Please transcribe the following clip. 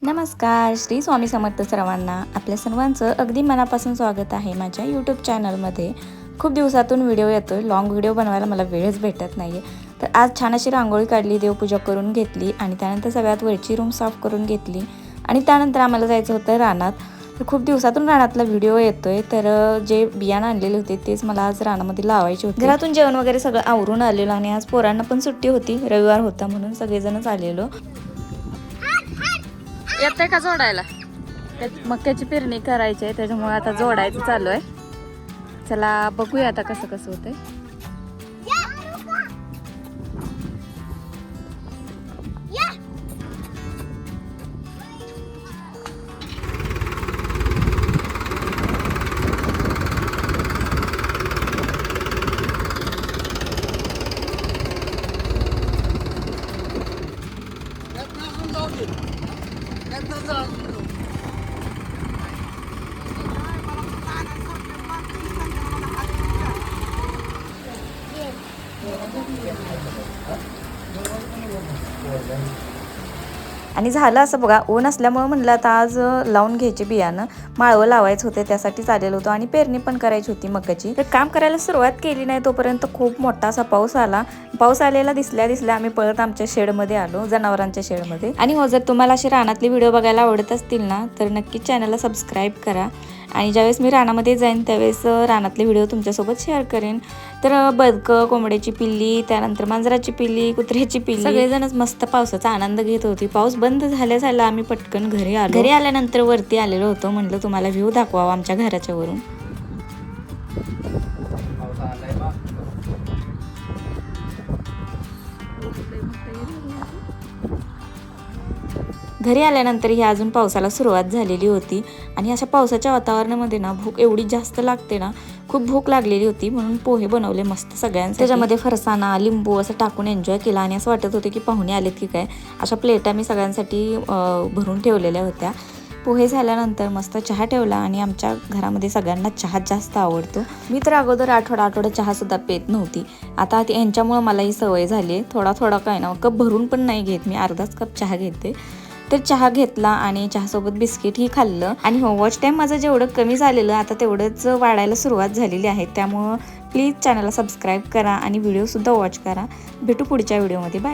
नमस्कार, श्री स्वामी समर्थ सर्वांना. आपल्या सर्वांचं अगदी मनापासून स्वागत आहे माझ्या यूट्यूब चॅनलमध्ये. खूप दिवसातून व्हिडिओ येतो आहे. लाँग व्हिडिओ बनवायला मला वेळच भेटत नाही आहे. तर आज छान अशी रांगोळी काढली, देवपूजा करून घेतली आणि त्यानंतर सगळ्यात वरची रूम साफ करून घेतली आणि त्यानंतर आम्हाला जायचं होतं रानात. तर खूप दिवसातून रानातला व्हिडिओ येतो आहे. तर जे बियाणं आणलेले होते तेच मला आज रानामध्ये लावायचे होते. घरातून जेवण वगैरे सगळं आवरून आलेलो आणि आज पोरांना पण सुट्टी होती, रविवार होता म्हणून सगळेजणच आलेलो. येतंय का जोडायला? मक्याची पेरणी करायची आहे, त्याच्यामुळे आता जोडायचं चालू आहे. चला बघूया आता कसं कसं होतंय. आणि झालं असं बघा, ऊन असल्यामुळे म्हणलं आता आज लावून घ्यायचे बियाणं. माळवं लावायचं होते, त्यासाठी चाललेलं होतं आणि पेरणी पण करायची होती मकाची. तर काम करायला सुरुवात केली नाही तोपर्यंत खूप मोठा असा पाऊस आला. पाऊस आलेला दिसल्या आम्ही पळत आमच्या शेडमध्ये आलो, जनावरांच्या शेडमध्ये. आणि हो, जर तुम्हाला असे रानातले व्हिडिओ बघायला आवडत असतील ना, तर नक्कीच चॅनलला सबस्क्राईब करा. आणि ज्यावेळेस मी रानामध्ये जाईन त्यावेळेस रानातले व्हिडिओ तुमच्यासोबत शेअर करेन. तर बदकं, कोंबड्याची पिल्ली, त्यानंतर मांजराची पिल्ली, कुत्र्याची पिल्ली, सगळेजणच मस्त पावसाचा आनंद घेत होती. पाऊस बंद झाल्या आम्ही पटकन घरी आलो. घरी आल्यानंतर वरती आलेलो होतो, म्हटलं तुम्हाला व्ह्यू दाखवावा आमच्या घराच्या वरून. घरी आल्यानंतर ही अजून पावसाला सुरुवात झालेली होती आणि अशा पावसाच्या वातावरणामध्ये ना भूक एवढी जास्त लागते ना, खूप भूक लागलेली होती म्हणून पोहे बनवले मस्त सगळ्यांसाठी. त्याच्यामध्ये फरसाणा, लिंबू असं टाकून एन्जॉय केला आणि असं वाटत होतं की पाहुणे आलेत की काय. अशा प्लेटा मी सगळ्यांसाठी भरून ठेवलेल्या होत्या. पोहे झाल्यानंतर मस्त चहा ठेवला आणि आमच्या घरामध्ये सगळ्यांना चहा जास्त आवडतो. मी तर अगोदर आठवडा चहासुद्धा पेत नव्हती. आता यांच्यामुळं मला ही सवय झाली आहे. थोडा काय ना, कप भरून पण नाही घेत मी, अर्धाच कप चहा घेते. तर चहा घेतला आणि चहासोबत बिस्किटही खाल्लं. आणि हो, वॉच टाईम माझं जेवढं कमी झालेलं आता तेवढंच वाढायला सुरुवात झालेली आहे. त्यामुळं प्लीज चॅनलला सबस्क्राईब करा आणि व्हिडिओसुद्धा वॉच करा. भेटू पुढच्या व्हिडिओमध्ये. बाय.